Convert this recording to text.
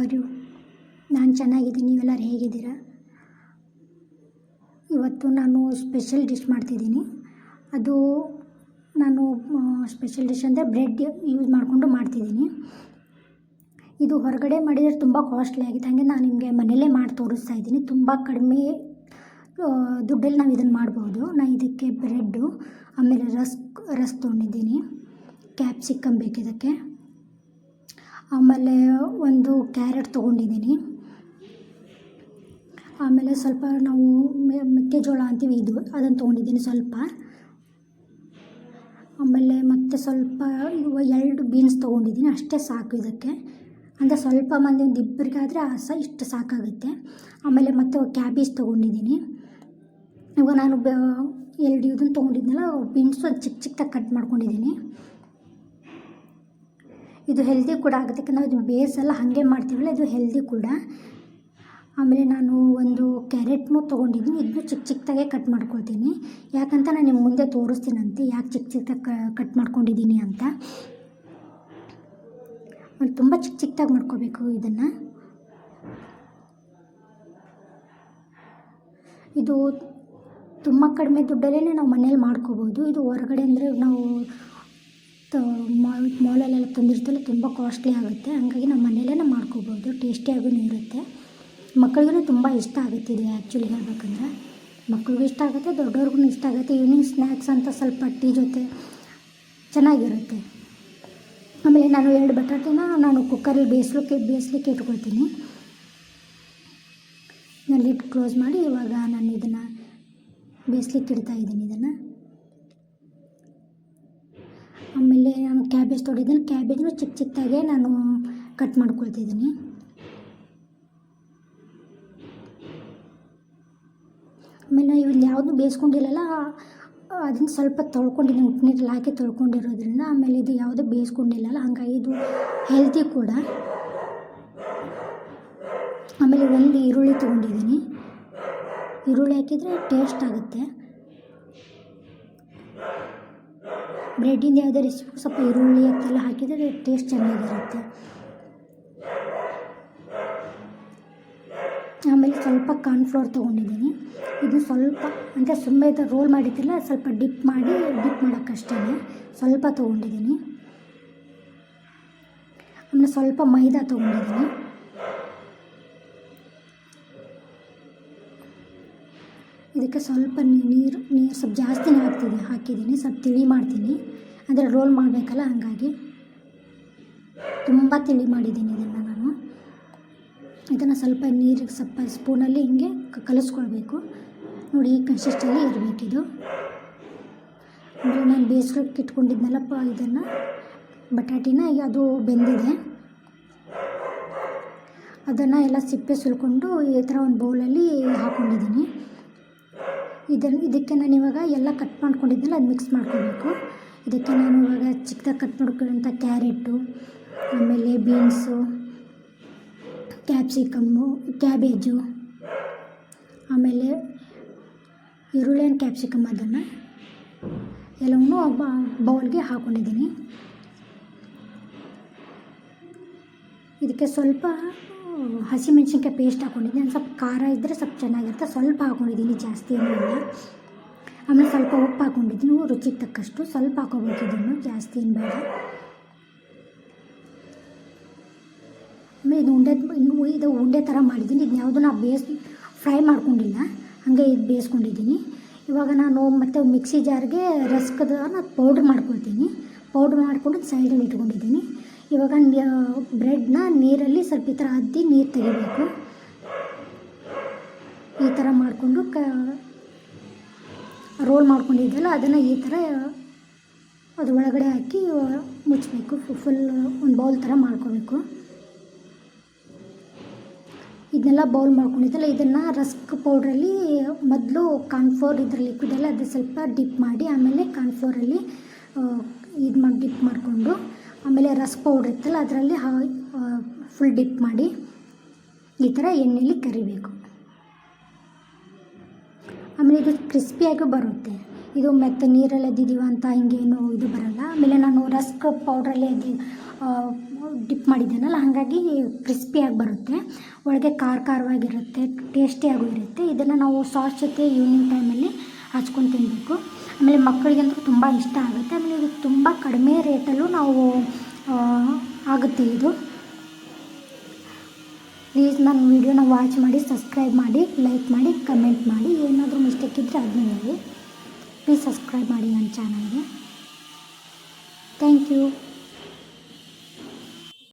Are you? ನಾನು ಚೆನ್ನಾಗಿದ್ದೀನಿ. ನೀವೆಲ್ಲರೂ ಹೇಗಿದ್ದೀರಾ? ಇವತ್ತು ನಾನು ಸ್ಪೆಷಲ್ ಡಿಶ್ ಮಾಡ್ತಿದ್ದೀನಿ. ಅದು ನಾನು ಸ್ಪೆಷಲ್ ಡಿಶ್ ಅಂದರೆ ಬ್ರೆಡ್ ಯೂಸ್ ಮಾಡಿಕೊಂಡು ಮಾಡ್ತಿದ್ದೀನಿ. ಇದು ಹೊರಗಡೆ ಮಾಡಿದರೆ ತುಂಬ ಕಾಸ್ಟ್ಲಿ ಆಗಿದೆ. ಹಾಗೆ ನಾನು ನಿಮಗೆ ಮನೆಯಲ್ಲೇ ಮಾಡಿ ತೋರಿಸ್ತಾ ಇದ್ದೀನಿ. ತುಂಬ ಕಡಿಮೆ ದುಡ್ಡಲ್ಲಿ ನಾವು ಇದನ್ನು ಮಾಡ್ಬೋದು. ನಾನು ಇದಕ್ಕೆ ಬ್ರೆಡ್ಡು, ಆಮೇಲೆ ರಸ್ಕ್ ತೊಗೊಂಡಿದ್ದೀನಿ, ಕ್ಯಾಪ್ಸಿಕಮ್ ಬೇಕಿದ್ದಕ್ಕೆ, ಆಮೇಲೆ ಒಂದು ಕ್ಯಾರೆಟ್ ತೊಗೊಂಡಿದ್ದೀನಿ, ಆಮೇಲೆ ಸ್ವಲ್ಪ ನಾವು ಮೆಕ್ಕೆಜೋಳ ಅಂತೀವಿ ಅದನ್ನು ತೊಗೊಂಡಿದ್ದೀನಿ ಸ್ವಲ್ಪ, ಆಮೇಲೆ ಮತ್ತು ಸ್ವಲ್ಪ 2 ಬೀನ್ಸ್ ತೊಗೊಂಡಿದ್ದೀನಿ. ಅಷ್ಟೇ ಸಾಕು ಇದಕ್ಕೆ. ಅಂದರೆ ಸ್ವಲ್ಪ ಮಂದಿ ಒಂದು ಇಬ್ಬರಿಗಾದರೆ ಇಷ್ಟು ಸಾಕಾಗುತ್ತೆ. ಆಮೇಲೆ ಮತ್ತು ಕ್ಯಾಬೇಜ್ ತೊಗೊಂಡಿದ್ದೀನಿ. ಇವಾಗ ನಾನು 2 ಇದನ್ನು ತೊಗೊಂಡಿದ್ನಲ್ಲ, ಬೀನ್ಸು ಅದು ಚಿಕ್ಕದಾಗಿ ಕಟ್ ಮಾಡ್ಕೊಂಡಿದ್ದೀನಿ. ಇದು ಹೆಲ್ದಿ ಕೂಡ ಆಗುತ್ತೆ. ನಾವು ಇದು ಬೇಸೆಲ್ಲ ಹಾಗೆ ಮಾಡ್ತೀವಲ್ಲ, ಇದು ಹೆಲ್ದಿ ಕೂಡ. ಆಮೇಲೆ ನಾನು ಒಂದು ಕ್ಯಾರೆಟ್ನೂ ತೊಗೊಂಡಿದ್ದೀನಿ. ಇದನ್ನು ಚಿಕ್ಕದಾಗೆ ಕಟ್ ಮಾಡ್ಕೊಳ್ತೀನಿ. ಯಾಕಂತ ನಾನು ನಿಮ್ಗೆ ಮುಂದೆ ತೋರಿಸ್ತೀನಂತೆ ಯಾಕೆ ಚಿಕ್ಕದಾಗಿ ಕಟ್ ಮಾಡ್ಕೊಂಡಿದ್ದೀನಿ ಅಂತ. ತುಂಬ ಚಿಕ್ಕದಾಗಿ ಮಾಡ್ಕೋಬೇಕು ಇದನ್ನು. ಇದು ತುಂಬ ಕಡಿಮೆ ದುಡ್ಡಲ್ಲೇ ನಾವು ಮನೇಲಿ ಮಾಡ್ಕೋಬೋದು. ಇದು ಹೊರಗಡೆ ಅಂದರೆ ನಾವು ಮಾಲಲ್ಲೆಲ್ಲ ತಂದಿರ್ತೀವಲ್ಲ, ತುಂಬ ಕಾಸ್ಟ್ಲಿ ಆಗುತ್ತೆ. ಹಾಗಾಗಿ ನಾವು ಮನೆಯಲ್ಲೇ ಮಾಡ್ಕೋಬೋದು. ಟೇಸ್ಟಿಯಾಗೂ ಇರುತ್ತೆ. ಮಕ್ಕಳಿಗೂ ತುಂಬ ಇಷ್ಟ ಆಗುತ್ತೆ ಇದು. ಆ್ಯಕ್ಚುಲಿ ಹೇಳ್ಬೇಕಂದ್ರೆ ಮಕ್ಳಿಗೂ ಇಷ್ಟ ಆಗುತ್ತೆ, ದೊಡ್ಡವ್ರಿಗೂ ಇಷ್ಟ ಆಗುತ್ತೆ. ಈವ್ನಿಂಗ್ ಸ್ನ್ಯಾಕ್ಸ್ ಅಂತ ಸ್ವಲ್ಪ ಟೀ ಜೊತೆ ಚೆನ್ನಾಗಿರುತ್ತೆ. ಆಮೇಲೆ ನಾನು 2 ಬಟಾಟೆನ ನಾನು ಕುಕ್ಕರಲ್ಲಿ ಬೇಯಿಸ್ಲಿಕ್ಕೆ ಇಟ್ಕೊಳ್ತೀನಿ. ನಾನು ಲಿಡ್ ಕ್ಲೋಸ್ ಮಾಡಿ ಇವಾಗ ನಾನು ಇದನ್ನು ಬೇಯಿಸ್ಲಿಕ್ಕೆ ಇಡ್ತಾಯಿದ್ದೀನಿ ಇದನ್ನು. ಆಮೇಲೆ ನಾನು ಕ್ಯಾಬೇಜ್ ತೊಗೊಂಡಿದ್ದೀನಿ. ಕ್ಯಾಬೇಜ್ನು ಚಿಕ್ಕದಾಗೆ ನಾನು ಕಟ್ ಮಾಡ್ಕೊಳ್ತಿದ್ದೀನಿ. ಆಮೇಲೆ ಇವ್ನು ಯಾವುದು ಬೇಯಿಸ್ಕೊಂಡಿಲ್ಲಲ್ಲ, ಅದನ್ನು ಸ್ವಲ್ಪ ತೊಳ್ಕೊಂಡಿದ್ದೀನಿ. ಉಪ್ಪು ಹಾಕಿ ತೊಳ್ಕೊಂಡಿರೋದ್ರಿಂದ. ಆಮೇಲೆ ಇದು ಯಾವುದೂ ಬೇಯಿಸ್ಕೊಂಡಿಲ್ಲಲ್ಲ, ಹಾಗಾಗಿ ಇದು ಹೆಲ್ತಿ ಕೂಡ. ಆಮೇಲೆ 1 ಈರುಳ್ಳಿ ತೊಗೊಂಡಿದ್ದೀನಿ. ಈರುಳ್ಳಿ ಹಾಕಿದರೆ ಟೇಸ್ಟ್ ಆಗುತ್ತೆ. ಬ್ರೆಡ್ಡಿಂದ ಯಾವುದೇ ರೆಸಿಪಿ ಸ್ವಲ್ಪ ಈರುಳ್ಳಿ ಅಂತೆಲ್ಲ ಹಾಕಿದರೆ ಟೇಸ್ಟ್ ಚೆನ್ನಾಗಿರುತ್ತೆ. ಆಮೇಲೆ ಸ್ವಲ್ಪ ಕಾರ್ನ್ಫ್ಲೋರ್ ತೊಗೊಂಡಿದ್ದೀನಿ. ಇದು ಸ್ವಲ್ಪ ಅಂದರೆ ಸುಮ್ಮನೆ ಇದು ರೋಲ್ ಮಾಡಿದ್ದಿಲ್ಲ, ಸ್ವಲ್ಪ ಡಿಪ್ ಮಾಡೋಕ್ಕಷ್ಟೇ ಸ್ವಲ್ಪ ತೊಗೊಂಡಿದ್ದೀನಿ. ಆಮೇಲೆ ಸ್ವಲ್ಪ ಮೈದಾ ತೊಗೊಂಡಿದ್ದೀನಿ. ಇದಕ್ಕೆ ಸ್ವಲ್ಪ ನೀರು ಸ್ವಲ್ಪ ಜಾಸ್ತಿನೇ ಹಾಕಿದ್ದೀನಿ. ಸ್ವಲ್ಪ ತಿಳಿ ಮಾಡ್ತೀನಿ, ಅಂದರೆ ರೋಲ್ ಮಾಡಬೇಕಲ್ಲ, ಹಾಗಾಗಿ ತುಂಬ ತಿಳಿ ಮಾಡಿದ್ದೀನಿ ಇದನ್ನು ಸ್ವಲ್ಪ ನೀರಿಗೆ ಸ್ವಲ್ಪ ಸ್ಪೂನಲ್ಲಿ ಹಿಂಗೆ ಕಲಿಸ್ಕೊಳ್ಬೇಕು. ನೋಡಿ, ಈ ಕನ್ಸಿಸ್ಟಲ್ಲಿ ಇರಬೇಕಿದು. ಆಮೇಲೆ ನಾನು ಬೇಯಿಸ್ಲಿಕ್ಕೆ ಇಟ್ಕೊಂಡಿದ್ನಲ್ಲಪ್ಪ ಇದನ್ನು ಬಟಾಟಿನ, ಈಗ ಅದು ಬೆಂದಿದೆ. ಅದನ್ನು ಎಲ್ಲ ಸಿಪ್ಪೆ ಸುಲ್ಕೊಂಡು ಈ ಥರ ಒಂದು ಬೌಲಲ್ಲಿ ಹಾಕ್ಕೊಂಡಿದ್ದೀನಿ. ಇದಕ್ಕೆ ನಾನು ಇವಾಗ ಎಲ್ಲ ಕಟ್ ಮಾಡ್ಕೊಂಡಿದ್ದೆಲ್ಲ ಅದು ಮಿಕ್ಸ್ ಮಾಡ್ಕೋಬೇಕು. ಇದಕ್ಕೆ ನಾನು ಇವಾಗ ಚಿಕ್ಕದಾಗಿ ಕಟ್ ಮಾಡ್ಕೊಳ್ಳೋಂಥ ಕ್ಯಾರೆಟು, ಆಮೇಲೆ ಬೀನ್ಸು, ಕ್ಯಾಬೇಜು, ಆಮೇಲೆ ಈರುಳ್ಳಿ ಆ್ಯಂಡ್ ಕ್ಯಾಪ್ಸಿಕಮ್ ಅದನ್ನು ಎಲ್ಲವನ್ನೂ ಬೌಲ್ಗೆ ಹಾಕ್ಕೊಂಡಿದ್ದೀನಿ. ಇದಕ್ಕೆ ಸ್ವಲ್ಪ ಹಸಿಮೆಣ್ಸಿನ್ಕಾಯಿ ಪೇಸ್ಟ್ ಹಾಕ್ಕೊಂಡಿದ್ದೀನಿ. ಸ್ವಲ್ಪ ಖಾರ ಇದ್ದರೆ ಸ್ವಲ್ಪ ಚೆನ್ನಾಗಿರುತ್ತೆ, ಸ್ವಲ್ಪ ಹಾಕ್ಕೊಂಡಿದ್ದೀನಿ, ಜಾಸ್ತಿ ಏನಿಲ್ಲ. ಆಮೇಲೆ ಸ್ವಲ್ಪ ಉಪ್ಪು ಹಾಕ್ಕೊಂಡಿದ್ದೀನಿ, ರುಚಿಗೆ ತಕ್ಕಷ್ಟು. ಸ್ವಲ್ಪ ಹಾಕೋಬೇಕು, ಇದನ್ನು ಜಾಸ್ತಿ ಏನು ಬೇಡ. ಆಮೇಲೆ ಇದು ಉಂಡೆ ಥರ ಮಾಡಿದ್ದೀನಿ. ಇದು ಯಾವುದೂ ನಾನು ಫ್ರೈ ಮಾಡ್ಕೊಂಡಿಲ್ಲ, ಹಾಗೆ ಇದು ಬೇಯಿಸ್ಕೊಂಡಿದ್ದೀನಿ. ಇವಾಗ ನಾನು ಮತ್ತೆ ಮಿಕ್ಸಿ ಜಾರ್ಗೆ ರಸ್ಕದನ್ನು ಪೌಡ್ರ್ ಮಾಡ್ಕೊಳ್ತೀನಿ. ಪೌಡ್ರ್ ಮಾಡಿಕೊಂಡು ಸೈಡಲ್ಲಿ ಇಟ್ಕೊಂಡಿದ್ದೀನಿ. ಇವಾಗ ಬ್ರೆಡ್ನ ನೀರಲ್ಲಿ ಸ್ವಲ್ಪ ಈ ಥರ ಅದ್ದಿ ನೀರು ತೆಗಿಬೇಕು. ಈ ಥರ ಮಾಡಿಕೊಂಡು ರೋಲ್ ಮಾಡ್ಕೊಂಡಿದ್ದೆಲ್ಲ ಅದನ್ನು ಈ ಥರ ಅದು ಒಳಗಡೆ ಹಾಕಿ ಮುಚ್ಚಬೇಕು. ಫುಲ್ ಒಂದು ಬೌಲ್ ಥರ ಮಾಡ್ಕೋಬೇಕು. ಇದನ್ನೆಲ್ಲ ಬೌಲ್ ಮಾಡ್ಕೊಂಡಿದ್ದೆಲ್ಲ ಇದನ್ನು ರಸ್ಕ್ ಪೌಡ್ರಲ್ಲಿ ಮೊದಲು ಕಾರ್ನ್ಫ್ಲೋರ್ ಇದ್ರ ಲಿಕ್ವಿಡೆಲ್ಲ ಅದು ಸ್ವಲ್ಪ ಡಿಪ್ ಮಾಡಿ, ಆಮೇಲೆ ಕಾರ್ನ್ಫ್ಲೋರಲ್ಲಿ ಡಿಪ್ ಮಾಡಿಕೊಂಡು, ಆಮೇಲೆ ರಸ್ಕ್ ಪೌಡ್ರ್ ಇತ್ತಲ್ಲ ಅದರಲ್ಲಿ ಫುಲ್ ಡಿಪ್ ಮಾಡಿ ಈ ಥರ ಎಣ್ಣೆಯಲ್ಲಿ ಕರಿಬೇಕು. ಆಮೇಲೆ ಇದು ಕ್ರಿಸ್ಪಿಯಾಗಿ ಬರುತ್ತೆ. ಇದು ಮೆತ್ತ ನೀರಲ್ಲಿ ಎದ್ದಿದ್ದೀವಿ ಅಂತ ಹಿಂಗೇನು ಇದು ಬರೋಲ್ಲ. ಆಮೇಲೆ ನಾನು ರಸ್ಕ್ ಪೌಡ್ರಲ್ಲಿ ಡಿಪ್ ಮಾಡಿದ್ದೇನಲ್ಲ, ಹಾಗಾಗಿ ಕ್ರಿಸ್ಪಿಯಾಗಿ ಬರುತ್ತೆ, ಒಳಗೆ ಖಾರವಾಗಿರುತ್ತೆ, ಟೇಸ್ಟಿಯಾಗೂ ಇರುತ್ತೆ. ಇದನ್ನು ನಾವು ಸಾಸ್ ಜೊತೆ ಈವ್ನಿಂಗ್ ಟೈಮಲ್ಲಿ ಹಚ್ಕೊಂಡು ತಿನ್ನಬೇಕು. ಆಮೇಲೆ ಮಕ್ಕಳಿಗಂತೂ ತುಂಬ ಇಷ್ಟ ಆಗುತ್ತೆ. ಆಮೇಲೆ ಇದು ತುಂಬ ಕಡಿಮೆ ರೇಟಲ್ಲೂ ನಾವು ಆಗುತ್ತೆ ಇದು. ಪ್ಲೀಸ್ ನನ್ನ ವೀಡಿಯೋನ ವಾಚ್ ಮಾಡಿ, ಸಬ್ಸ್ಕ್ರೈಬ್ ಮಾಡಿ, ಲೈಕ್ ಮಾಡಿ, ಕಮೆಂಟ್ ಮಾಡಿ. ಏನಾದರೂ ಮಿಸ್ಟೇಕ್ ಇದ್ದರೆ ಅದನ್ನ ಹೇಳಿ. ಪ್ಲೀಸ್ ಸಬ್ಸ್ಕ್ರೈಬ್ ಮಾಡಿ ನನ್ನ ಚಾನಲ್ಗೆ. Thank you.